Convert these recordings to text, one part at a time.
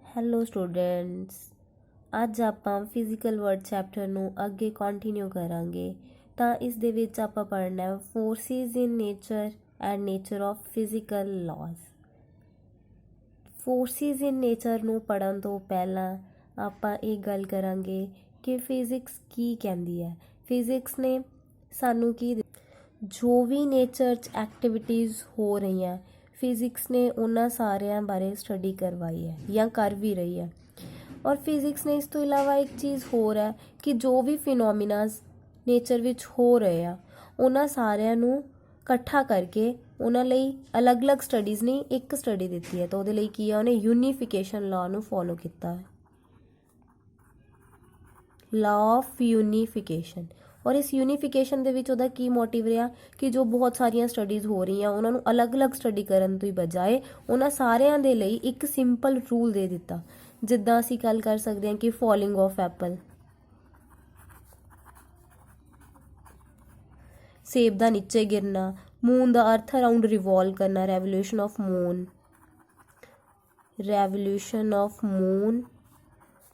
Hello students, ਅੱਜ ਆਪਾਂ physical word chapter ਨੂੰ ਅੱਗੇ ਕੰਟੀਨਿਊ ਕਰਾਂਗੇ। ਤਾਂ ਇਸ ਦੇ ਵਿੱਚ ਆਪਾਂ ਪੜ੍ਹਨਾ ਹੈ forces in nature and nature of physical ਲਾਜ਼। Forces in nature ਨੂੰ ਪੜ੍ਹਨ ਤੋਂ ਪਹਿਲਾਂ ਆਪਾਂ ਇਹ ਗੱਲ ਕਰਾਂਗੇ ਕਿ ਫਿਜ਼ਿਕਸ ਕੀ ਕਹਿੰਦੀ ਹੈ। ਫਿਜ਼ਿਕਸ ਨੇ ਸਾਨੂੰ ਕੀ ਜੋ ਵੀ ਨੇਚਰ 'ਚ ਐਕਟੀਵਿਟੀਜ਼ ਹੋ ਰਹੀਆਂ ਫਿਜ਼ਿਕਸ ਨੇ ਉਹਨਾਂ ਸਾਰਿਆਂ ਬਾਰੇ ਸਟੱਡੀ ਕਰਵਾਈ ਹੈ ਜਾਂ ਕਰ ਵੀ ਰਹੀ ਹੈ। ਔਰ ਫਿਜ਼ਿਕਸ ਨੇ ਇਸ ਤੋਂ ਇਲਾਵਾ ਇੱਕ ਚੀਜ਼ ਹੋਰ ਹੈ ਕਿ ਜੋ ਵੀ ਫਿਨੋਮੀਨਾਜ਼ ਨੇਚਰ ਵਿੱਚ ਹੋ ਰਹੇ ਆ ਉਹਨਾਂ ਸਾਰਿਆਂ ਨੂੰ ਇਕੱਠਾ ਕਰਕੇ ਉਹਨਾਂ ਲਈ ਅਲੱਗ-ਅਲੱਗ ਸਟੱਡੀਜ਼ ਨਹੀਂ ਇੱਕ ਸਟੱਡੀ ਦਿੱਤੀ ਹੈ। ਤਾਂ ਉਹਦੇ ਲਈ ਕੀ ਆ, ਉਹਨੇ ਯੂਨੀਫਿਕੇਸ਼ਨ ਲਾਅ ਨੂੰ ਫੋਲੋ ਕੀਤਾ ਹੈ, ਲਾਅ ਆਫ ਯੂਨੀਫਿਕੇਸ਼ਨ। ਔਰ ਇਸ ਯੂਨੀਫਿਕੇਸ਼ਨ ਦੇ ਵਿੱਚ ਉਹਦਾ ਕੀ ਮੋਟਿਵ ਰਿਹਾ ਕਿ ਜੋ ਬਹੁਤ ਸਾਰੀਆਂ ਸਟੱਡੀਜ਼ ਹੋ ਰਹੀਆਂ ਉਹਨਾਂ ਨੂੰ ਅਲੱਗ-ਅਲੱਗ ਸਟੱਡੀ ਕਰਨ ਤੋਂ ਹੀ ਬਜਾਏ ਉਹਨਾਂ ਸਾਰਿਆਂ ਦੇ ਲਈ ਇੱਕ ਸਿੰਪਲ ਰੂਲ ਦੇ ਦਿੱਤਾ। ਜਿੱਦਾਂ ਅਸੀਂ ਗੱਲ ਕਰ ਸਕਦੇ ਹਾਂ ਕਿ ਫਾਲਿੰਗ ਆਫ ਐਪਲ, ਸੇਬ ਦਾ ਨੀਚੇ ਗਿਰਨਾ, ਮੂਨ ਦਾ ਅਰਥ ਅਰਾਊਂਡ ਰਿਵੋਲਵ ਕਰਨਾ, ਰੈਵੋਲੂਸ਼ਨ ਆਫ ਮੂਨ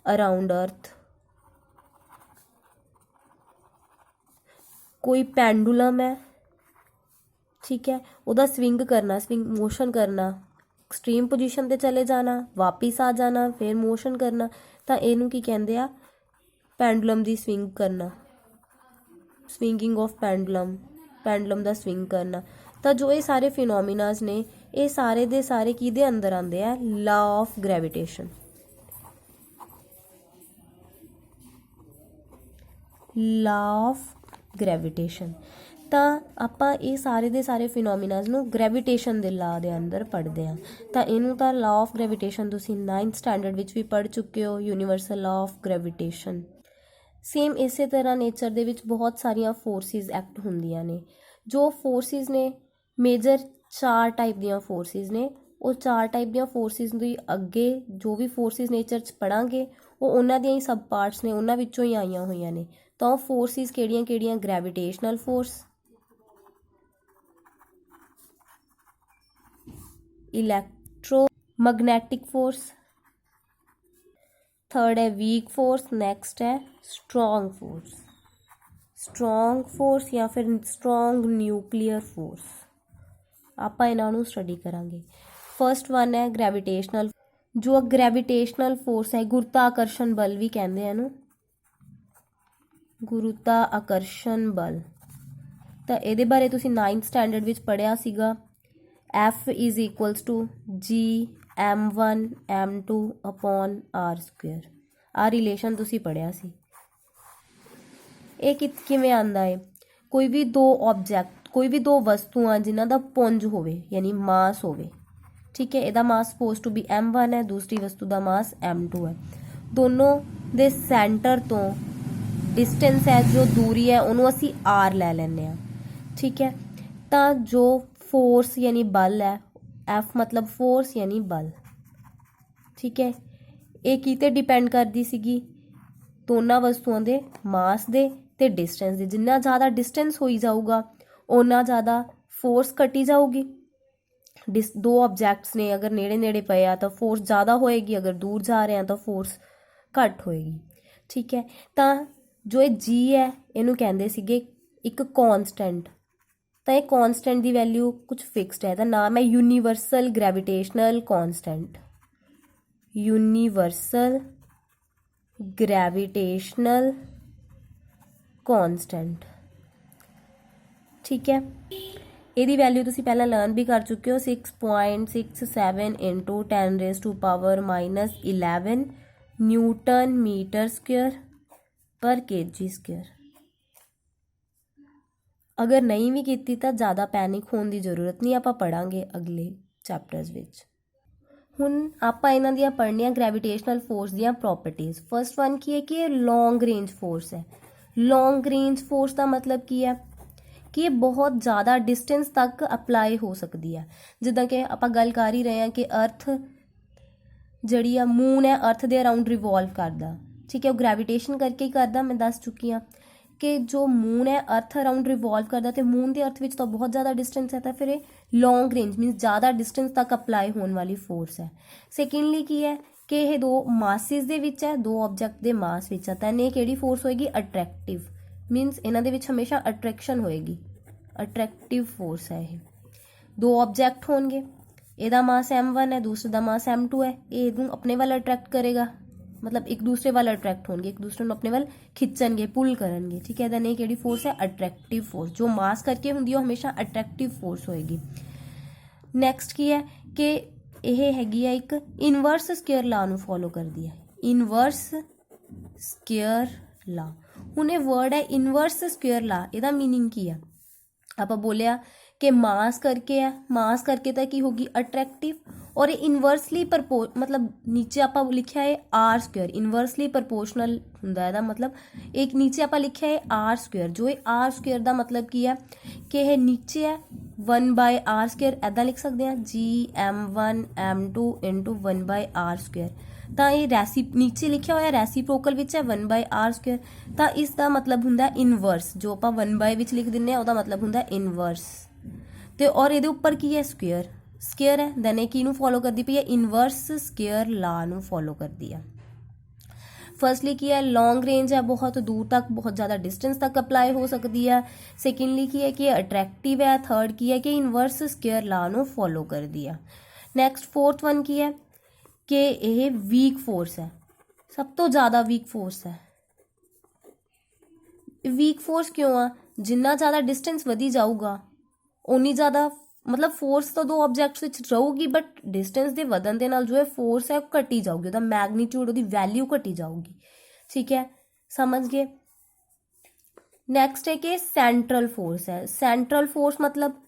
ਅਰਾਊਂਡ ਅਰਥ, ਕੋਈ ਪੈਂਡੂਲਮ ਹੈ, ਠੀਕ ਹੈ, ਉਹਦਾ ਸਵਿੰਗ ਮੋਸ਼ਨ ਕਰਨਾ, ਐਕਸਟ੍ਰੀਮ ਪੋਜੀਸ਼ਨ ਤੇ ਚਲੇ ਜਾਣਾ, ਵਾਪਿਸ ਆ ਜਾਣਾ, ਫਿਰ ਮੋਸ਼ਨ ਕਰਨਾ, ਤਾਂ ਇਹਨੂੰ ਕੀ ਕਹਿੰਦੇ ਆ, ਪੈਂਡੂਲਮ ਦੀ ਸਵਿੰਗ ਕਰਨਾ, ਸਵਿੰਗਿੰਗ ਆਫ ਪੈਂਡੂਲਮ ਦਾ ਸਵਿੰਗ ਕਰਨਾ। ਤਾਂ ਜੋ ਇਹ ਸਾਰੇ ਫਿਨੋਮੀਨਾਜ਼ ਨੇ ਇਹ ਸਾਰੇ ਦੇ ਸਾਰੇ ਕਿਹਦੇ ਅੰਦਰ ਆਉਂਦੇ ਆ, law of gravitation. Law of gravitation. ਤਾਂ ਆਪਾਂ ਇਹ ਸਾਰੇ ਦੇ ਸਾਰੇ ਫਿਨੋਮੀਨਾਜ਼ ਨੂੰ ਗ੍ਰੈਵਿਟੇਸ਼ਨ ਦੇ ਲਾਅ ਦੇ ਅੰਦਰ ਪੜ੍ਹਦੇ ਹਾਂ। ਤਾਂ ਇਹਨੂੰ ਤਾਂ ਲਾਅ ਆਫ ਗ੍ਰੈਵਿਟੇਸ਼ਨ ਤੁਸੀਂ 9th ਸਟੈਂਡਰਡ ਵਿੱਚ ਵੀ ਪੜ੍ਹ ਚੁੱਕੇ ਹੋ, universal law of gravitation. Same ਇਸੇ ਤਰ੍ਹਾਂ ਨੇਚਰ ਦੇ ਵਿੱਚ ਬਹੁਤ ਸਾਰੀਆਂ ਫੋਰਸਿਸ ਐਕਟ ਹੁੰਦੀਆਂ ਨੇ। ਜੋ ਫੋਰਸਿਸ ਨੇ ਮੇਜਰ 4 ਟਾਈਪ ਦੀਆਂ ਫੋਰਸਿਸ ਨੇ। ਉਹ 4 ਟਾਈਪ ਦੀਆਂ ਫੋਰਸਿਸ ਦੀ ਅੱਗੇ ਜੋ ਵੀ ਫੋਰਸਿਸ ਨੇਚਰ 'ਚ ਪੜ੍ਹਾਂਗੇ ਉਹ ਉਹਨਾਂ ਦੀਆਂ ਹੀ ਸਬ ਪਾਰਟਸ ਨੇ, ਉਹਨਾਂ ਵਿੱਚੋਂ ਹੀ ਆਈਆਂ ਹੋਈਆਂ ਨੇ। ਤਾਂ ਉਹ ਫੋਰਸਿਸ ਕਿਹੜੀਆਂ-ਕਿਹੜੀਆਂ, gravitational force, electromagnetic force, third ਹੈ ਵੀਕ ਫੋਰਸ, ਨੈਕਸਟ ਹੈ ਸਟਰੋਂਗ ਫੋਰਸ ਜਾਂ ਫਿਰ ਸਟਰੋਂਗ ਨਿਊਕਲੀਅਰ ਫੋਰਸ। ਆਪਾਂ ਇਹਨਾਂ ਨੂੰ ਸਟੱਡੀ ਕਰਾਂਗੇ। ਫਸਟ ਵਨ ਹੈ ਗ੍ਰੈਵਿਟੇਸ਼ਨਲ। ਜੋ ਗ੍ਰੈਵਿਟੇਸ਼ਨਲ ਫੋਰਸ ਹੈ, ਗੁਰੂਤਾਕਰਸ਼ਣ ਬਲ ਵੀ ਕਹਿੰਦੇ ਆ ਇਹਨੂੰ, ਗੁਰੂਤਾਕਰਸ਼ਣ ਬਲ। ਤਾਂ ਇਹਦੇ ਬਾਰੇ ਤੁਸੀਂ 9th ਸਟੈਂਡਰਡ ਵਿੱਚ ਪੜ੍ਹਿਆ ਸੀਗਾ, F is equals to G m1 m2 upon r square। ਆਹ ਰਿਲੇਸ਼ਨ ਤੁਸੀਂ ਪੜ੍ਹਿਆ ਸੀ। ਇਹ ਕਿਵੇਂ ਆਉਂਦਾ ਹੈ, ਕੋਈ ਵੀ ਦੋ ਵਸਤੂਆਂ ਜਿਨ੍ਹਾਂ ਦਾ ਪੁੰਜ ਹੋਵੇ ਯਾਨੀ ਮਾਸ ਹੋਵੇ, ਠੀਕ ਹੈ, ਇਹਦਾ ਮਾਸ ਸਪੋਜ਼ ਟੂ ਬੀ m1 ਹੈ, ਦੂਸਰੀ ਵਸਤੂ ਦਾ ਮਾਸ m2 ਹੈ। ਦੋਨੋਂ ਦੇ ਸੈਂਟਰ ਤੋਂ ਡਿਸਟੈਂਸ ਹੈ, ਜੋ ਦੂਰੀ ਹੈ, ਉਹਨੂੰ ਅਸੀਂ r ਲੈ ਲੈਂਦੇ ਹਾਂ, ਠੀਕ ਹੈ। ਤਾਂ ਜੋ ਫੋਰਸ ਯਾਨੀ ਬਲ ਹੈ, F ਮਤਲਬ ਫੋਰਸ ਯਾਨੀ ਬਲ, ਠੀਕ ਹੈ, ਇਹ ਕਿਤੇ ਡਿਪੈਂਡ ਕਰਦੀ ਸੀਗੀ, ਦੋਨਾਂ ਵਸਤੂਆਂ ਦੇ ਮਾਸ ਦੇ ਤੇ ਡਿਸਟੈਂਸ ਦੇ। ਜਿੰਨਾ ਜ਼ਿਆਦਾ ਡਿਸਟੈਂਸ ਹੋਈ ਜਾਊਗਾ ਓਨਾ ਜ਼ਿਆਦਾ ਫੋਰਸ ਘਟੀ ਜਾਊਗੀ। ਦੋ ਆਬਜੈਕਟਸ ਨੇ ਅਗਰ ਨੇੜੇ ਨੇੜੇ ਪਏ ਆ ਤਾਂ ਫੋਰਸ ਜ਼ਿਆਦਾ ਹੋਏਗੀ, ਅਗਰ ਦੂਰ ਜਾ ਰਹੇ ਆ ਤਾਂ ਫੋਰਸ ਘੱਟ ਹੋਏਗੀ, ਠੀਕ ਹੈ। ਤਾਂ ਜੋ ਇਹ G ਹੈ ਇਹਨੂੰ ਕਹਿੰਦੇ ਸੀਗੇ ਇੱਕ ਕੌਨਸਟੈਂਟ। ਤਾਂ ਇਹ ਕੌਨਸਟੈਂਟ ਦੀ ਵੈਲਿਊ ਕੁਝ ਫਿਕਸਡ ਹੈ, ਇਹਦਾ ਨਾਮ ਹੈ ਯੂਨੀਵਰਸਲ ਗ੍ਰੈਵਿਟੇਸ਼ਨਲ ਕੌਨਸਟੈਂਟ, ਯੂਨੀਵਰਸਲ ਗ੍ਰੈਵਿਟੇਸ਼ਨਲ ਕੌਨਸਟੈਂਟ, ਠੀਕ ਹੈ। ਇਹਦੀ ਵੈਲਿਊ ਤੁਸੀਂ ਪਹਿਲਾਂ ਲਰਨ ਵੀ ਕਰ ਚੁੱਕੇ ਹੋ, 6.67 into 10⁻⁻11 ਨਿਊਟਨ ਮੀਟਰ ਸਕੁਅਰ ਪਰ kg ਸਕੁਅਰ। ਅਗਰ ਨਹੀਂ ਵੀ ਕੀਤੀ ਤਾਂ ਜ਼ਿਆਦਾ ਪੈਨਿਕ ਹੋਣ ਦੀ ਜ਼ਰੂਰਤ ਨਹੀਂ, ਆਪਾਂ ਪੜ੍ਹਾਂਗੇ ਅਗਲੇ ਚੈਪਟਰਸ ਵਿੱਚ। ਹੁਣ ਆਪਾਂ ਇਹਨਾਂ ਦੀਆਂ ਪੜ੍ਹਨੀਆਂ ਗ੍ਰੈਵਿਟੇਸ਼ਨਲ ਫੋਰਸ ਦੀਆਂ ਪ੍ਰੋਪਰਟੀਜ਼। ਫਸਟ ਵਨ ਕੀ ਹੈ ਕਿ ਇਹ ਲੌਂਗ ਰੇਂਜ ਫੋਰਸ ਹੈ। ਲੌਂਗ ਰੇਂਜ ਫੋਰਸ ਦਾ ਮਤਲਬ ਕੀ ਹੈ ਕਿ ਇਹ ਬਹੁਤ ਜ਼ਿਆਦਾ ਡਿਸਟੈਂਸ ਤੱਕ ਅਪਲਾਈ ਹੋ ਸਕਦੀ ਹੈ। ਜਿੱਦਾਂ ਕਿ ਆਪਾਂ ਗੱਲ ਕਰ ਹੀ ਰਹੇ ਹਾਂ ਕਿ ਅਰਥ ਜਿਹੜੀ ਆ ਮੂਨ ਹੈ ਅਰਥ ਦੇ ਅਰਾਊਂਡ ਰਿਵੋਲਵ ਕਰਦਾ, ਠੀਕ ਹੈ, ਉਹ ਗ੍ਰੈਵਿਟੇਸ਼ਨ ਕਰਕੇ ਹੀ ਕਰਦਾ, ਮੈਂ ਦੱਸ ਚੁੱਕੀ ਹਾਂ। ਕਿ ਜੋ ਮੂਨ ਹੈ ਅਰਥ ਅਰਾਊਂਡ ਰਿਵੋਲਵ ਕਰਦਾ ਤੇ ਮੂਨ ਦੇ ਅਰਥ ਵਿੱਚ ਤਾਂ ਬਹੁਤ ਜ਼ਿਆਦਾ ਡਿਸਟੈਂਸ ਹੈ, ਤਾਂ ਫਿਰ ਇਹ ਲੌਂਗ ਰੇਂਜ ਮੀਨਸ ਜ਼ਿਆਦਾ ਡਿਸਟੈਂਸ ਤੱਕ ਅਪਲਾਈ ਹੋਣ ਵਾਲੀ ਫੋਰਸ ਹੈ। ਸੈਕਿੰਡਲੀ ਕੀ ਹੈ ਕਿ ਇਹ ਦੋ ਮਾਸਿਸ ਦੇ ਵਿੱਚ ਹੈ, ਦੋ ਆਬਜੈਕਟ ਦੇ ਮਾਸ ਵਿੱਚ ਹੈ, ਤਾਂ ਇਹ ਕਿਹੜੀ ਫੋਰਸ ਹੋਏਗੀ? ਅਟਰੈਕਟਿਵ। ਮੀਨਸ ਇਹਨਾਂ ਦੇ ਵਿੱਚ ਹਮੇਸ਼ਾ ਅਟਰੈਕਸ਼ਨ ਹੋਏਗੀ, ਅਟਰੈਕਟਿਵ ਫੋਰਸ ਹੈ ਇਹ। ਦੋ ਆਬਜੈਕਟ ਹੋਣਗੇ, ਇਹਦਾ ਮਾਸ m1 ਹੈ, ਦੂਸਰੇ ਦਾ ਮਾਸ m2 ਹੈ, ਇਹ ਇਹਨੂੰ ਆਪਣੇ ਵੱਲ ਅਟਰੈਕਟ ਕਰੇਗਾ, मतलब एक दूसरे वाल अट्रैक्ट होंगे, एक दूसरे अपने वाल खिंचणगे, पुल करनगे, ठीक है। दैन किहड़ी फोर्स है? Attractive force. जो मास करके हुंदी है हमेशा अट्रैक्टिव फोर्स होएगी। नैक्सट की है कि यह हैगी है एक इनवर्स स्क्वेयर लॉ नूं फॉलो करदी है, इनवर्स स्क्वेयर लॉ। हुण ये वर्ड है इनवर्स स्क्वेयर लॉ, इहदा मीनिंग की है? आपां बोलिया कि मास करके है, मास करके तो की होगी? अट्रैक्टिव। और ये इनवर्सली मतलब नीचे आप लिखा है आर स्क्वेयर, इनवर्सली प्रपोर्शनल हुंदा है, मतलब एक नीचे आप लिखा है आर स्क्वेयर। जो ये आर स्क्वेयर का मतलब की है कि यह नीचे है 1/r स्क्वेयर, ऐदा लिख सकते हैं GM1 M2 into 1/r square. तो ये नीचे लिखा हुआ रेसिप्रोकल विच है 1/r स्क्वेयर, तो इसका मतलब हुंदा इनवर्स। जो आप 1/, विच लिख दिंदे उहदा मतलब हुंदा इनवर्स। तो और ये ऊपर की है स्क्वेयर, स्केयर है, दैन ये किनू फॉलो करती पई है? इनवर्स स्केयर लॉ नू फॉलो करती है। फर्स्टली की है लॉन्ग रेंज है, बहुत दूर तक, बहुत ज़्यादा डिस्टेंस तक अप्लाई हो सकती है। सेकेंडली की है कि अट्रैक्टिव है। थर्ड की है कि इनवर्स स्केयर लॉ नू फॉलो कर दिया। नैक्सट फोर्थ वन की है कि यह वीक फोर्स है, सब तो ज़्यादा वीक फोर्स है। वीक फोर्स क्यों आ? जिन्ना ज़्यादा डिस्टेंस वधी जाऊगा उन्नी ज़्यादा मतलब फोर्स तो दो ऑब्जेक्ट्स विच रहूगी, बट डिस्टेंस के वधन के नाल जो है फोर्स है घटी जाऊगी, उसका मैगनीट्यूड, उसकी वैल्यू घटी जाऊगी, ठीक है, समझ गए। नैक्सट है कि सेंट्रल फोर्स है। सेंट्रल फोर्स मतलब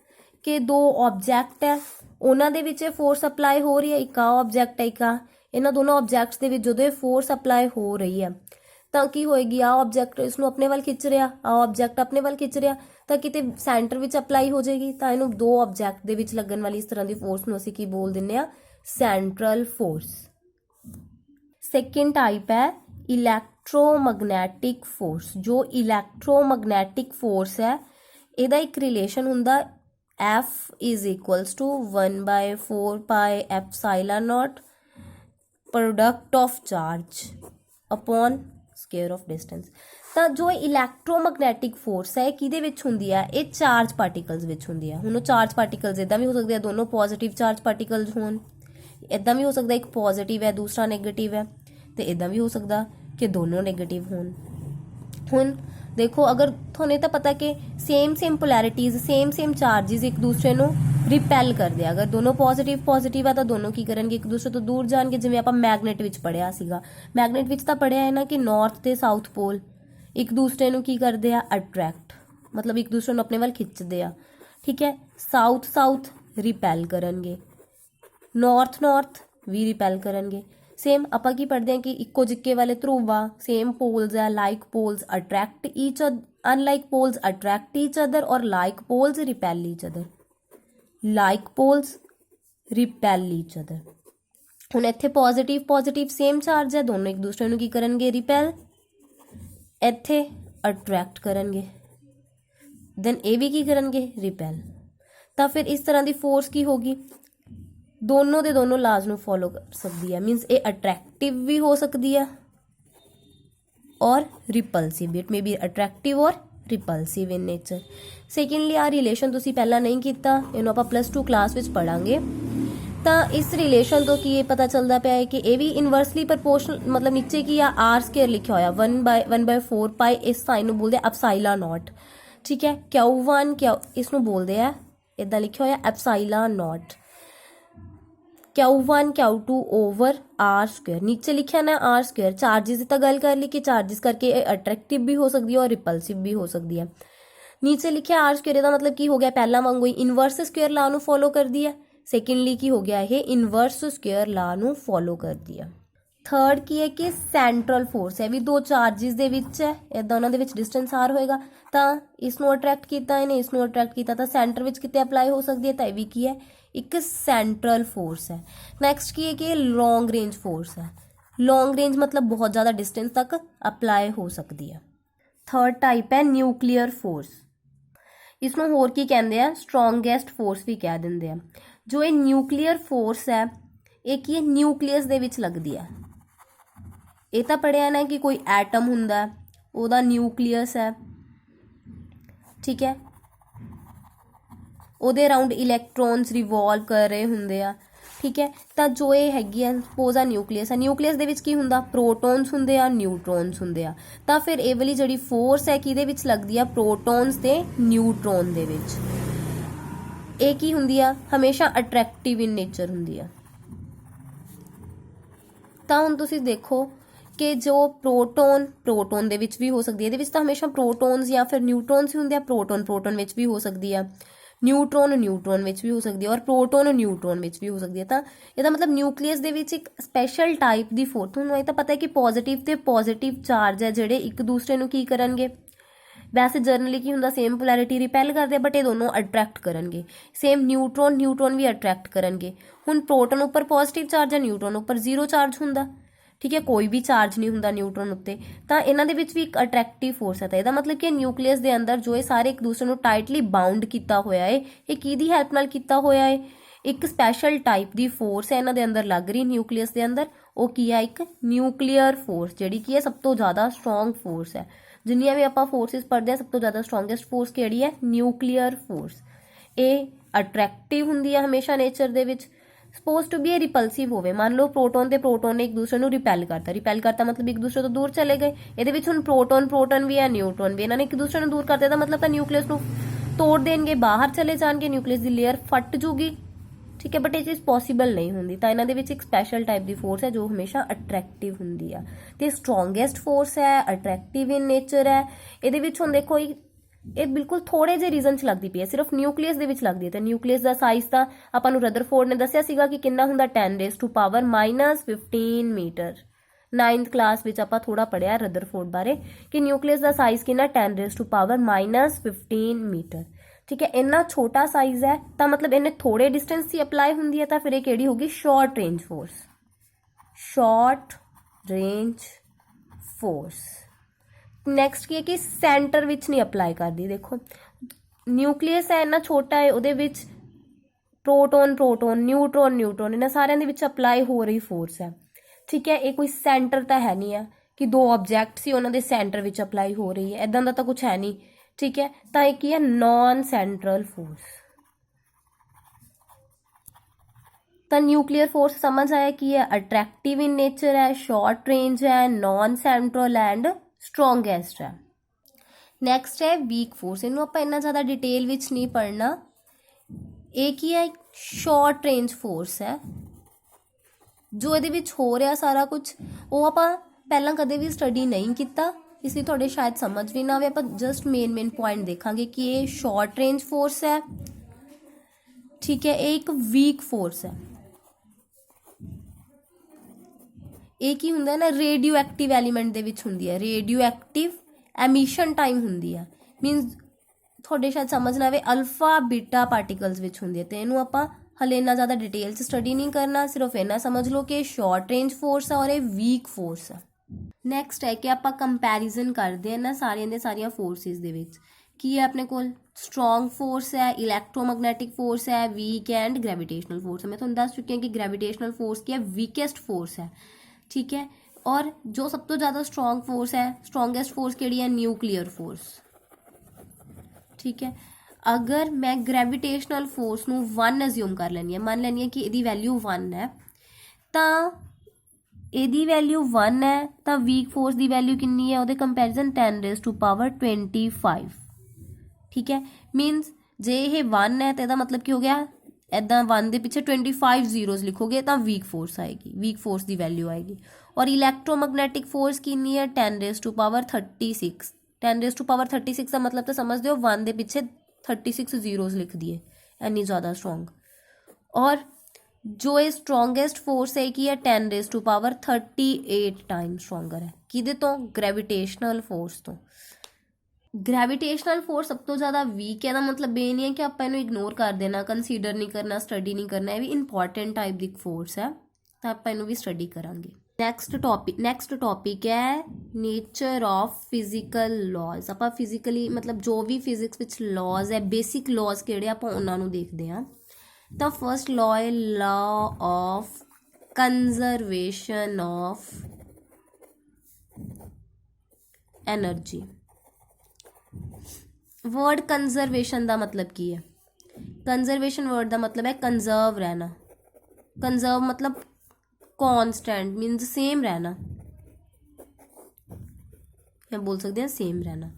कि दो ऑब्जेक्ट है, उन्होंने दे विच फोर्स अप्लाई हो रही है, एक आ ऑब्जेक्ट है, एक आ, इन्होंने दोनों ऑब्जेक्ट्स के विच जो फोर्स अप्लाई हो रही है तो की होएगी? आ ऑब्जेक्ट इसनों अपने वाल खिंच रहा, आ ऑब्जेक्ट अपने वाल खिंच रहा, तो किते सेंटर विच अप्लाई हो जाएगी, तो इनू दो ऑब्जेक्ट दे विच लगन वाली इस तरह की फोर्स नूं असीं की बोल दिंदे आ? Central force. सेकेंड टाइप है इलैक्ट्रोमैग्नैटिक फोर्स। जो इलैक्ट्रोमैग्नैटिक फोर्स है इहदा एक रिलेशन हुंदा F = 1/4 pi epsilon not product of charge upon square of distance. तो जो इलैक्ट्रोमैग्नैटिक फोर्स है किहदे विच हुंदी है? ये चार्ज पार्टिकल्स विच हुंदी है। हुण चार्ज पार्टिकल्स इदां भी हो सकदे, दोनों पॉजिटिव चार्ज पार्टिकल्स होण, इदां भी हो सकदा एक पॉजिटिव है दूसरा नैगेटिव है, तो इदां भी हो सकदा कि दोनों नैगेटिव होण। हुण देखो अगर थोड़े तो पता कि सेम पोलैरिटीज, सेम चार्जिज एक दूसरे नूं रिपैल करते हैं। अगर दोनों पॉजिटिव है तो दोनों की करेंगे? एक दूसरे तो दूर जाएंगे। जिवें आपां मैगनेट विच पढ़िया सीगा, मैगनेट विच तां पढ़िया है ना कि नॉर्थ ते साउथ पोल एक दूसरे नूं की करते हैं? अट्रैक्ट, मतलब एक दूसरे नूं अपने वाल खिंचते हैं, ठीक है। साउथ रिपैल करनगे, नॉर्थ भी रिपैल करनगे। सेम आपां की पढ़ते हैं कि इक्को जिक्के वाले ध्रुव आ, सेम पोल्स है, like poles attract each other, unlike poles attract each other, और like poles repel each other, like poles repel each other. हुण इत्थे पॉजिटिव सेम चार्ज है, दोनों एक दूसरे नूं की करनगे? रिपैल। इत्थे अट्रैक्ट करनगे, दैन ये भी की करनगे? रिपैल। तो फिर इस तरह की फोर्स की होगी? दोनों दे दोनों लाज नूं फॉलो कर सकती है। मीनस ये अट्रैक्टिव भी हो सकती है और रिपल्सिव भी। इट मे बी अट्रैक्टिव और रिपल्सिव इन नेचर। सेकेंडली आ रिलेशन तुसीं पहला नहीं किया, इन्हों आप +2 क्लास विच पढ़ांगे। तो इस रिलेशन तो की पता चलता पाया है कि ये भी इनवर्सली प्रपोर्शनल, मतलब नीचे की आ आर स्केयर लिखा होया 1/4 पाई, इस साइन नूं बोलते एप्सिलॉन नॉट, ठीक है। Q1 इसनूं बोलते हैं इदां लिखा होया epsilon naught, Q1 Q2 over r square. नीचे लिखा ना आर स्क्वेयर। चार्जिस की तो गल कर ली कि चार्जिस करके अट्रैक्टिव भी हो सकती है और रिपल्सिव भी हो सकती है। नीचे लिखा आर स्क्वेयर का मतलब की हो गया? पहला वांगू ही इनवर्स स्क्वेयर लॉ नूं फॉलो कर दिया। सेकेंडली की हो गया ये इनवर्स स्क्वेयर लॉ नूं फॉलो कर दिया। थर्ड की है कि सेंट्रल फोर्स है, भी दो चार्जिस दे विच है, इदां उन्हां दे विच डिस्टेंस आर होएगा, तो इसनूं अट्रैक्ट किया, इन्हें इसनूं अट्रैक्ट किया, तो सेंटर विच किते अप्लाई हो सकती है, तो यह भी की है? एक सेंट्रल फोर्स है। नैक्सट की है कि लॉन्ग रेंज फोर्स है। लॉन्ग रेंज मतलब बहुत ज़्यादा डिस्टेंस तक अप्लाई हो सकती है। थर्ड टाइप है न्यूक्लियर फोर्स। इसनों होर की कहते हैं? स्ट्रोंगेस्ट फोर्स भी कह देंगे हैं। जो ये न्यूक्लियर फोर्स है ਇਹ ਕੀ ਹੈ ਨਿਊਕਲੀਅਸ ਦੇ ਵਿੱਚ ਲੱਗਦੀ ਹੈ। ਇਹ ਤਾਂ ਪੜ੍ਹਿਆ ਨਾ ਕਿ ਕੋਈ ਐਟਮ ਹੁੰਦਾ ਉਹਦਾ ਨਿਊਕਲੀਅਸ ਹੈ, ਠੀਕ ਹੈ, ਉਹਦੇ ਅਰਾਊਂਡ ਇਲੈਕਟ੍ਰੋਨਸ ਰਿਵੋਲਵ ਕਰ ਰਹੇ ਹੁੰਦੇ ਆ, ਠੀਕ ਹੈ। ਤਾਂ ਜੋ ਇਹ ਹੈਗੀ ਆ ਸਪੋਜ਼ ਆ ਨਿਊਕਲੀਅਸ ਹੈ, ਨਿਊਕਲੀਅਸ ਦੇ ਵਿੱਚ ਕੀ ਹੁੰਦਾ ਪ੍ਰੋਟੋਨਸ ਹੁੰਦੇ ਆ, ਨਿਊਟਰੋਨਸ ਹੁੰਦੇ ਆ। ਤਾਂ ਫਿਰ ਇਹ ਵਾਲੀ ਜਿਹੜੀ ਫੋਰਸ ਹੈ ਕਿਹਦੇ ਵਿੱਚ ਲੱਗਦੀ ਆ ਪ੍ਰੋਟੋਨਸ ਤੇ ਨਿਊਟਰੋਨ ਦੇ ਵਿੱਚ। ਇਹ ਕੀ ਹੁੰਦੀ ਆ ਹਮੇਸ਼ਾ ਅਟਰੈਕਟਿਵ ਇਨ ਨੇਚਰ ਹੁੰਦੀ ਆ। ਤਾਂ ਹੁਣ ਤੁਸੀਂ ਦੇਖੋ ਕਿ ਜੋ ਪ੍ਰੋਟੋਨ ਦੇ ਵਿੱਚ ਵੀ ਹੋ ਸਕਦੀ ਹੈ, ਇਹਦੇ ਵਿੱਚ ਤਾਂ ਹਮੇਸ਼ਾ ਪ੍ਰੋਟੋਨਸ ਜਾਂ ਫਿਰ ਨਿਊਟਰੋਨਸ ਹੀ ਹੁੰਦੇ ਆ। ਪ੍ਰੋਟੋਨ ਵਿੱਚ ਵੀ ਹੋ ਸਕਦੀ ਆ, ਨਿਊਟਰੋਨ ਵਿੱਚ ਵੀ ਹੋ ਸਕਦੀ ਹੈ, ਔਰ ਪ੍ਰੋਟੋਨ ਨਿਊਟਰੋਨ ਵਿੱਚ ਵੀ ਹੋ ਸਕਦੀ ਹੈ। ਤਾਂ ਇਹਦਾ ਮਤਲਬ ਨਿਊਕਲੀਅਸ ਦੇ ਵਿੱਚ ਇੱਕ ਸਪੈਸ਼ਲ ਟਾਈਪ ਦੀ ਫੋਰਸ, ਤੁਹਾਨੂੰ ਇਹ ਤਾਂ ਪਤਾ ਹੈ ਕਿ ਪੋਜ਼ਿਟਿਵ ਤੇ ਪੋਜ਼ਿਟਿਵ ਚਾਰਜ ਹੈ ਜਿਹੜੇ ਇੱਕ ਦੂਸਰੇ ਨੂੰ ਕੀ ਕਰਨਗੇ, ਵੈਸੇ ਜਰਨਲੀ ਕੀ ਹੁੰਦਾ ਸੇਮ ਪੋਲੈਰਿਟੀ ਰਿਪੈਲ ਕਰਦੇ, ਬਟ ਇਹ ਦੋਨੋਂ ਅਟਰੈਕਟ ਕਰਨਗੇ। ਸੇਮ ਨਿਊਟਰੋਨ ਵੀ ਅਟਰੈਕਟ ਕਰਨਗੇ। ਹੁਣ ਪ੍ਰੋਟੋਨ ਉੱਪਰ ਪੋਜ਼ਿਟਿਵ ਚਾਰਜ ਹੈ, ਨਿਊਟਰੋਨ ਉੱਪਰ 0 ਚਾਰਜ ਹੁੰਦਾ, ਠੀਕ ਹੈ, ਕੋਈ ਵੀ ਚਾਰਜ ਨਹੀਂ ਹੁੰਦਾ ਨਿਊਟਰੋਨ ਉੱਤੇ। ਤਾਂ ਇਹਨਾਂ ਦੇ ਵਿੱਚ ਵੀ ਇੱਕ ਅਟਰੈਕਟਿਵ ਫੋਰਸ ਹੈ। ਤਾਂ ਇਹਦਾ ਮਤਲਬ ਕਿ ਨਿਊਕਲੀਅਸ ਦੇ ਅੰਦਰ ਜੋ ਇਹ ਸਾਰੇ ਇੱਕ ਦੂਸਰੇ ਨੂੰ ਟਾਈਟਲੀ ਬਾਉਂਡ ਕੀਤਾ ਹੋਇਆ ਹੈ, ਇਹ ਕਿਹਦੀ ਹੈਲਪ ਨਾਲ ਕੀਤਾ ਹੋਇਆ ਹੈ, ਇੱਕ ਸਪੈਸ਼ਲ ਟਾਈਪ ਦੀ ਫੋਰਸ ਹੈ ਇਹਨਾਂ ਦੇ ਅੰਦਰ ਲੱਗ ਰਹੀ ਨਿਊਕਲੀਅਸ ਦੇ ਅੰਦਰ। ਉਹ ਕੀ ਹੈ ਇੱਕ ਨਿਊਕਲੀਅਰ ਫੋਰਸ, ਜਿਹੜੀ ਕੀ ਹੈ ਸਭ ਤੋਂ ਜ਼ਿਆਦਾ ਸਟਰੋਂਗ ਫੋਰਸ ਹੈ। ਜਿੰਨੀਆਂ ਵੀ ਆਪਾਂ ਫੋਰਸਿਸ ਪੜ੍ਹਦੇ ਹਾਂ ਸਭ ਤੋਂ ਜ਼ਿਆਦਾ ਸਟਰੋਂਗੈਸਟ ਫੋਰਸ ਕਿਹੜੀ ਹੈ ਨਿਊਕਲੀਅਰ ਫੋਰਸ। ਇਹ ਅਟਰੈਕਟਿਵ ਹੁੰਦੀ ਹੈ ਹਮੇਸ਼ਾ ਨੇਚਰ ਦੇ ਵਿੱਚ। ਸਪੋਜ਼ ਟੂ ਬੀ ਇਹ ਰਿਪਲਸਿਵ ਹੋਵੇ, ਮੰਨ ਲਓ ਪ੍ਰੋਟੋਨ ਨੇ ਇੱਕ ਦੂਸਰੇ ਨੂੰ ਰਿਪੈਲ ਕਰਤਾ ਮਤਲਬ ਇੱਕ ਦੂਸਰੇ ਤੋਂ ਦੂਰ ਚਲੇ ਗਏ। ਇਹਦੇ ਵਿੱਚ ਹੁਣ ਪ੍ਰੋਟੋਨ ਵੀ ਹੈ, ਨਿਊਟਰੋਨ ਵੀ, ਇਹਨਾਂ ਨੇ ਇੱਕ ਦੂਸਰੇ ਨੂੰ ਦੂਰ ਕਰ ਦਿੱਤਾ ਮਤਲਬ ਤਾਂ ਨਿਊਕਲੀਅਸ ਨੂੰ ਤੋੜ ਦੇਣਗੇ, ਬਾਹਰ ਚਲੇ ਜਾਣਗੇ, ਨਿਊਕਲੀਅਸ ਦੀ ਲੇਅਰ ਫਟ ਜੂਗੀ, ਠੀਕ ਹੈ। ਬਟ ਇਹ ਚੀਜ਼ ਪੋਸੀਬਲ ਨਹੀਂ ਹੁੰਦੀ। ਤਾਂ ਇਹਨਾਂ ਦੇ ਵਿੱਚ ਇੱਕ ਸਪੈਸ਼ਲ ਟਾਈਪ ਦੀ ਫੋਰਸ ਹੈ ਜੋ ਹਮੇਸ਼ਾ ਅਟਰੈਕਟਿਵ ਹੁੰਦੀ ਆ, ਤੇ ਸਟਰੋਂਗੈਸਟ ਫੋਰਸ ਹੈ, ਅਟਰੈਕਟਿਵ ਇਨ ਨੇਚਰ ਹੈ। ਇਹਦੇ ਵਿੱਚ ਹੁਣ ਦੇਖੋ ਇਹ ਬਿਲਕੁਲ ਥੋੜੇ ਜਿਹੇ ਰੀਜ਼ਨ 'ਚ ਲੱਗਦੀ ਪਈ ਹੈ, ਸਿਰਫ ਨਿਊਕਲੀਅਸ ਦੇ ਵਿੱਚ ਲੱਗਦੀ ਹੈ। ਤੇ ਨਿਊਕਲੀਅਸ ਦਾ ਸਾਈਜ਼ ਤਾਂ ਆਪਾਂ ਨੂੰ ਰਦਰਫੋਰਡ ਨੇ ਦੱਸਿਆ ਸੀਗਾ ਕਿ ਕਿੰਨਾ ਹੁੰਦਾ 10⁻⁻15 ਮੀਟਰ। 9th ਕਲਾਸ ਵਿੱਚ ਆਪਾਂ ਥੋੜਾ ਪੜਿਆ ਰਦਰਫੋਰਡ ਬਾਰੇ ਕਿ ਨਿਊਕਲੀਅਸ ਦਾ ਸਾਈਜ਼ ਕਿੰਨਾ 10⁻⁻15 ਮੀਟਰ, ਠੀਕ ਹੈ। ਇੰਨਾ ਛੋਟਾ ਸਾਈਜ਼ ਹੈ ਤਾਂ ਮਤਲਬ ਇਹਨੇ ਥੋੜੇ ਡਿਸਟੈਂਸ 'ਤੇ ਅਪਲਾਈ ਹੁੰਦੀ ਹੈ। ਤਾਂ ਫਿਰ ਇਹ ਕਿਹੜੀ ਹੋਗੀ ਸ਼ਾਰਟ ਰੇਂਜ ਫੋਰਸ। ਨੈਕਸਟ ਕੀ ਹੈ ਕਿ ਸੈਂਟਰ ਵਿੱਚ ਨਹੀਂ ਅਪਲਾਈ ਕਰਦੀ। ਦੇਖੋ ਨਿਊਕਲੀਅਸ ਹੈ ਇੰਨਾ ਛੋਟਾ ਹੈ, ਉਹਦੇ ਵਿੱਚ ਪ੍ਰੋਟੋਨ ਨਿਊਟਰੋਨ ਇਹਨਾਂ ਸਾਰਿਆਂ ਦੇ ਵਿੱਚ ਅਪਲਾਈ ਹੋ ਰਹੀ ਫੋਰਸ ਹੈ, ਠੀਕ ਹੈ। ਇਹ ਕੋਈ ਸੈਂਟਰ ਤਾਂ ਹੈ ਨਹੀਂ ਹੈ ਕਿ ਦੋ ਆਬਜੈਕਟ ਸੀ ਉਹਨਾਂ ਦੇ ਸੈਂਟਰ ਵਿੱਚ ਅਪਲਾਈ ਹੋ ਰਹੀ ਹੈ, ਇਦਾਂ ਦਾ ਤਾਂ ਕੁਝ ਹੈ ਨਹੀਂ, ਠੀਕ ਹੈ। ਤਾਂ ਇਹ ਕੀ ਹੈ ਨॉन ਸੈਂਟਰਲ ਫੋਰਸ। ਤਾਂ ਨਿਊਕਲੀਅਰ ਫੋਰਸ ਸਮਝ ਆਇਆ ਕੀ ਹੈ ਅਟਰੈਕਟਿਵ ਇਨ ਨੇਚਰ ਹੈ, ਸ਼ਾਰਟ ਰੇਂਜ ਹੈ, ਨॉन ਸੈਂਟਰਲ ਐਂਡ ਸਟਰੋਂਗੈਸਟ ਹੈ। ਨੈਕਸਟ ਹੈ ਵੀਕ ਫੋਰਸ। ਇਹਨੂੰ ਆਪਾਂ ਇੰਨਾ ਜ਼ਿਆਦਾ ਡਿਟੇਲ ਵਿੱਚ ਨਹੀਂ ਪੜ੍ਹਨਾ। ਇਹ ਕੀ ਹੈ ਸ਼ਾਰਟ ਰੇਂਜ ਫੋਰਸ ਹੈ। ਜੋ ਇਹਦੇ ਵਿੱਚ ਹੋ ਰਿਹਾ ਸਾਰਾ ਕੁਝ ਉਹ ਆਪਾਂ ਪਹਿਲਾਂ ਕਦੇ ਵੀ ਸਟੱਡੀ ਨਹੀਂ ਕੀਤਾ, ਇਸ ਲਈ ਤੁਹਾਡੇ ਸ਼ਾਇਦ ਸਮਝ ਵੀ ਨਾ ਆਵੇ। ਆਪਾਂ ਜਸਟ ਮੇਨ ਪੁਆਇੰਟ ਦੇਖਾਂਗੇ ਕਿ ਇਹ ਸ਼ਾਰਟ ਰੇਂਜ ਫੋਰਸ ਹੈ, ਠੀਕ ਹੈ। ਇਹ ਇੱਕ ਵੀਕ ਫੋਰਸ ਹੈ। ਇਹ ਕੀ ਹੁੰਦਾ ਨਾ ਰੇਡੀਓ ਐਕਟਿਵ ਐਲੀਮੈਂਟ ਦੇ ਵਿੱਚ ਹੁੰਦੀ ਹੈ, ਰੇਡੀਓ ਐਕਟਿਵ ਐਮਿਸ਼ਨ ਟਾਈਮ ਹੁੰਦੀ ਆ, ਮੀਨਸ ਤੁਹਾਡੇ ਸ਼ਾਇਦ ਸਮਝ ਨਾ ਆਵੇ ਅਲਫਾ ਬੀਟਾ ਪਾਰਟੀਕਲਸ ਵਿੱਚ ਹੁੰਦੀ ਹੈ। ਤੇ ਇਹਨੂੰ ਆਪਾਂ ਹਲੇ ਇੰਨਾ ਜ਼ਿਆਦਾ ਡਿਟੇਲ 'ਚ ਸਟੱਡੀ ਨਹੀਂ ਕਰਨਾ, ਸਿਰਫ ਇੰਨਾ ਸਮਝ ਲਓ ਕਿ ਸ਼ਾਰਟ ਰੇਂਜ ਫੋਰਸ ਆ ਔਰ ਇਹ ਵੀਕ ਫੋਰਸ ਆ। ਨੈਕਸਟ ਹੈ ਕਿ ਆਪਾਂ ਕੰਪੈਰੀਜ਼ਨ ਕਰਦੇ ਹਾਂ ਨਾ ਸਾਰੀਆਂ ਫੋਰਸਿਸ ਦੇ ਵਿੱਚ। ਕੀ ਹੈ ਆਪਣੇ ਕੋਲ ਸਟਰੋਂਗ ਫੋਰਸ ਹੈ, ਇਲੈਕਟ੍ਰੋਮੈਗਨੈਟਿਕ ਫੋਰਸ ਹੈ, ਵੀਕ ਐਂਡ ਗ੍ਰੈਵਿਟੇਸ਼ਨਲ ਫੋਰਸ ਹੈ। ਮੈਂ ਤੁਹਾਨੂੰ ਦੱਸ ਚੁੱਕੀ ਹਾਂ ਕਿ ਗ੍ਰੈਵਿਟੇਸ਼ਨਲ ਫੋਰਸ ਕੀ ਹੈ ਵੀਕੈਸਟ ਫੋਰਸ ਹੈ, ठीक है। और जो सब तो ज़्यादा स्ट्रॉन्ग फोर्स है, स्ट्रॉन्गेस्ट फोर्स केड़ी है न्यूक्लियर फोर्स, ठीक है। अगर मैं ग्रेविटेशनल फोर्स नू 1 अज्यूम कर लैनी है, मान लैनी है कि इहदी वैल्यू 1 है, तो इहदी वैल्यू 1 है तो वीक फोर्स की वैल्यू कितनी है उहदे कंपैरिजन 10⁻25, ठीक है। मीनस जे ये 1 है तो इहदा मतलब की हो गया इदा 1 के पिछे 25 जीरोज लिखोगे तो वीक फोर्स आएगी, वीक फोर्स की वैल्यू आएगी। और इलैक्ट्रोमैग्नेटिक फोर्स कितनी है 10⁻36। 10⁻36 का मतलब तो समझ दो 1 के पिछे 36 जीरोज लिख दिए, इन्नी ज़्यादा स्ट्रोंग। और जो ये स्ट्रोंगेस्ट फोर्स है कि 10⁻38 टाइम स्ट्रोंगर है किदे तो ग्रेविटेशनल फोर्स तो। ग्रेविटेशनल फोर्स सब तो ज़्यादा वीक है, मतलब ये नहीं है कि आप इन्हें इग्नोर कर देना, कंसीडर नहीं करना, स्टडी नहीं करना, ये भी इंपॉर्टेंट टाइप की फोर्स है, तो आप इन्हें भी स्टडी करांगे। नेक्स्ट टॉपिक है नेचर ऑफ फिजिकल लॉज। आप फिजिकली मतलब जो भी फिजिक्स विच लॉज है, बेसिक लॉज किहड़े आप उन्हां नूं देखदे हां। तो फर्स्ट लॉ है law of conservation of energy. Word conservation का मतलब की है? कंजर्वेशन वर्ड का मतलब है कंजर्व रहना। कंजर्व मतलब कॉन्स्टेंट, मीनस सेम रहना, या बोल सकते हैं सेम रहना।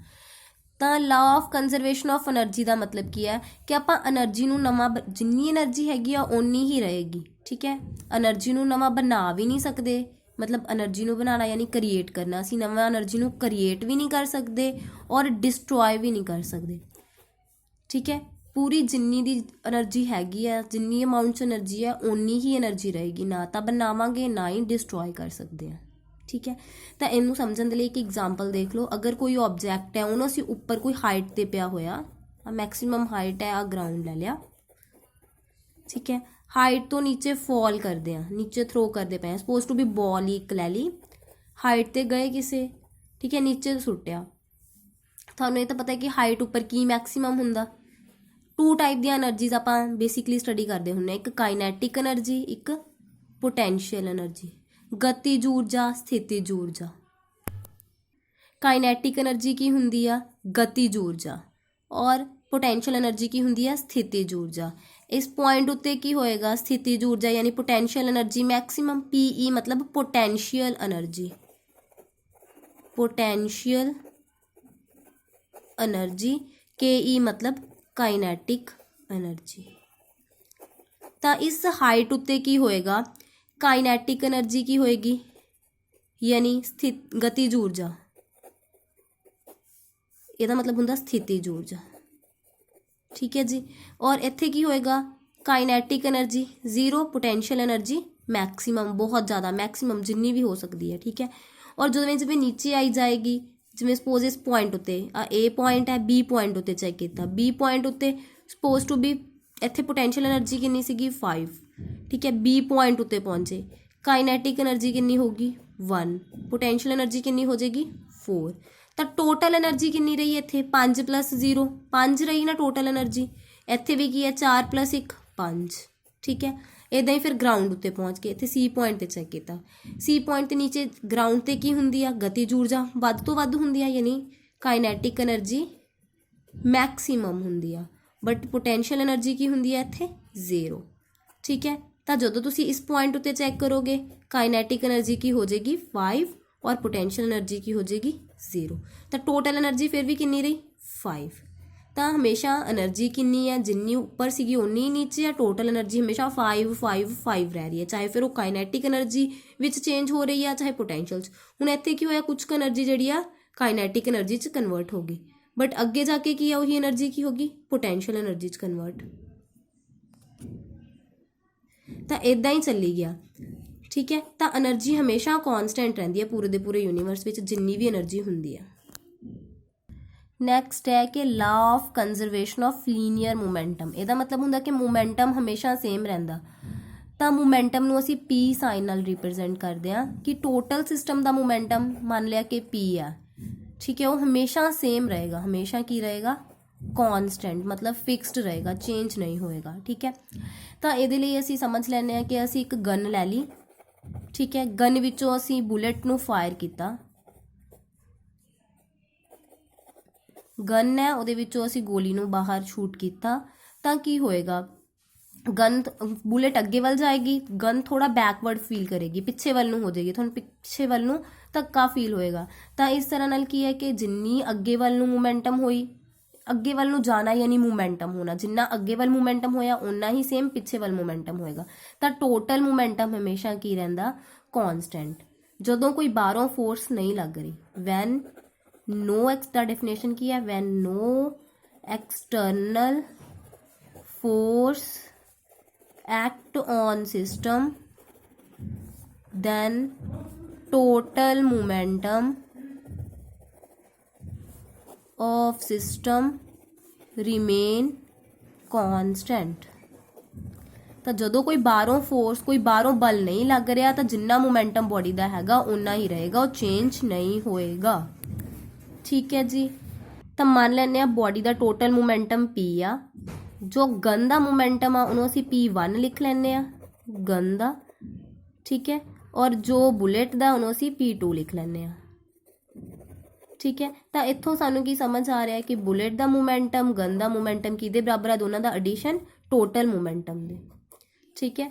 तो law of conservation of energy का मतलब की है कि आप एनर्जी नूं नवा, जिन्नी एनर्जी हैगी आ उन्नी ही रहेगी, ठीक है। एनर्जी नूं नवा बना भी नहीं सकते, मतलब एनर्जी नूं बनाना यानी क्रिएट करना, असीं नवा एनर्जी नूं क्रिएट भी नहीं कर सकते और डिस्ट्रॉय भी नहीं कर सकते, ठीक है। पूरी जिन्नी दी एनर्जी हैगी है, जिन्नी अमाउंट च एनर्जी है उन्नी ही एनर्जी रहेगी, ना तो बनावांगे ना ही डिस्ट्रॉय कर सकते हैं, ठीक है। तो इनू समझने के लिए एक एग्जाम्पल देख लो। अगर कोई ऑबजैक्ट है उन्होंने असीं उपर कोई हाइट ते पिया होया, मैक्सीमम हाइट है, आ ग्राउंड ले लिया, ठीक है। हाइट तो नीचे फॉल करते हैं, नीचे थ्रो करते पे, सपोज टू भी बॉल ही एक लै ली, हाइट ते गए किसे, ठीक है, नीचे सुट्टिया। थानू ये तो पता है कि हाइट उपर की मैक्सीमम हुंदा। टू टाइप दी एनर्जीज आप बेसिकली स्टडी करते होंगे, एक काइनैटिक एनर्जी, एक पोटेंशियल एनर्जी। गतिज ऊर्जा, स्थितिज ऊर्जा। काइनैटिक एनर्जी की हुंदी आ गतिज ऊर्जा और पोटेंशियल एनर्जी की हुंदी आ स्थितिज ऊर्जा। इस पॉइंट उत्ते की होएगा स्थितिज ऊर्जा यानी पोटेंशियल एनर्जी मैक्सिमम, पीई मतलब पोटेंशियल एनर्जी, पोटेंशियल एनर्जी, केई मतलब काइनैटिक एनर्जी। तो इस हाइट उत्ते की होएगा काइनैटिक एनर्जी की होएगी यानी स्थित गतिज ऊर्जा, ਇਹਦਾ मतलब ਹੁੰਦਾ स्थितिज ऊर्जा, ठीक है जी। और इत्थे की होएगा kinetic energy zero, potential energy maximum, बहुत ज़्यादा मैक्सीमम जिन्नी भी हो सकती है, ठीक है। और जो जिवें नीचे आई जाएगी, जिवें सपोज इस पॉइंट उत्ते आ ए पॉइंट है, बी पॉइंट उत्ते चेक किया, बी पॉइंट उत्ते सपोज टू बी इत्थे पोटेंशियल एनर्जी कितनी सीगी 5, ठीक है। बी पॉइंट उत्ते पहुंचे, काइनैटिक एनर्जी कितनी होगी 1, पोटेंशियल एनर्जी कितनी हो जाएगी 4। तो टोटल एनर्जी कितनी रही इत्थे 5 + 0 5 रही ना टोटल एनर्जी। इत्थे भी की है 4 + 1 5, ठीक है। इदां ही फिर ग्राउंड उत्ते पहुँच के इत्थे सी पॉइंट ते चेक किया, सी पॉइंट ते नीचे ग्राउंड ते की हुंदी आ गतिज ऊर्जा वध तो वध हुंदी आ यानी काइनैटिक एनर्जी मैक्सीमम हुंदी आ, बट पोटेंशियल एनर्जी की हुंदी है इत्थे 0, ठीक है। तो जदों तुसीं इस पॉइंट उत्ते चेक करोगे काइनैटिक एनर्जी की हो जाएगी 5 और पोटेंशियल एनर्जी की हो जाएगी 0। तो टोटल एनर्जी फिर भी कितनी रही 5। तो हमेशा एनर्जी कितनी है जिन्नी ऊपर सीगी उन्नी ही नीचे है, टोटल एनर्जी हमेशा 5 5 5 रह रही है, चाहे फिर वो काइनैटिक एनर्जी विच चेंज हो रही है चाहे पोटेंशियल च। हुण इत्थे की होया कुछ एनर्जी जिहड़ी आ काइनैटिक एनर्जी च कन्वर्ट होगी, बट अगे जाके की है वही एनर्जी की होगी पोटेंशियल एनर्जी च कन्वर्ट। तो इदां ही चली गया, ठीक है। तो एनर्जी हमेशा कॉन्सटेंट रहिंदी है पूरे दे पूरे यूनीवर्स विच जिन्नी भी एनर्जी हुंदी है। नैक्सट है कि law of conservation of linear momentum. ਇਹਦਾ मतलब ਹੁੰਦਾ कि मोमेंटम हमेशा सेम रहता। तो मोमेंटम ਨੂੰ ਅਸੀਂ P साइन ਨਾਲ रिप्रेजेंट करते हैं कि टोटल सिस्टम का मोमेंटम मान लिया कि P है, ठीक है। वो हमेशा सेम रहेगा, हमेशा की रहेगा कॉन्सटेंट मतलब फिक्सड रहेगा, चेंज नहीं होएगा, ठीक है। तो ये लिए असी समझ लैने कि असी एक गन लै ली, ठीक है। गन विचों असी बुलेट नूं फायर किया, गन है उहदे विचों असी गोली नूं बाहर शूट किया, तो की होएगा गन बुलेट अगे वल जाएगी, गन थोड़ा बैकवर्ड फील करेगी, पिछे वल नूं हो जाएगी, थोड़ा पिछे वल नूं धक्का फील होएगा। तो इस तरह नाल की है कि जिन्नी अगे वल नूं मोमेंटम होई, अगे वल नूं जाना यानी मोमेंटम होना, जिन्ना अगे वल मोमेंटम होया उन्ना ही सेम पिछे वल मोमेंटम होएगा। तो टोटल मोमेंटम हमेशा की रहिंदा कॉन्सटेंट जदों कोई बाहरों फोर्स नहीं लग रही। वैन नो द डेफिनेशन की है, when no external force act on system then total momentum of system remain constant. तो जदों कोई बाहरों फोर्स कोई बाहरों बल नहीं लग रहा तो जिन्ना मोमेंटम बॉडी का हैगा उन्ना ही रहेगा, वो चेंज नहीं होएगा, ठीक है जी। तो मान लैने बॉडी का टोटल मोमेंटम P आ, जो गन का मोमेंटम आ उन्होंने असीं P1 लिख लैने, गन का ठीक है। और जो ਬੁਲੇਟ ਦਾ ਉਹਨੂੰ ਅਸੀਂ P2 ਲਿਖ ਲੈਂਦੇ ਹਾਂ। ਠੀਕ ਹੈ, ਤਾਂ ਇੱਥੋਂ ਸਾਨੂੰ ਕੀ ਸਮਝ ਆ ਰਿਹਾ ਹੈ ਕਿ ਬੁਲੇਟ ਦਾ ਮੋਮੈਂਟਮ, ਗਨ ਦਾ ਮੋਮੈਂਟਮ ਕਿਹਦੇ ਬਰਾਬਰ ਹੈ? ਦੋਨਾਂ ਦਾ ਐਡੀਸ਼ਨ, ਟੋਟਲ ਮੋਮੈਂਟਮ ਦੇ। ਠੀਕ ਹੈ,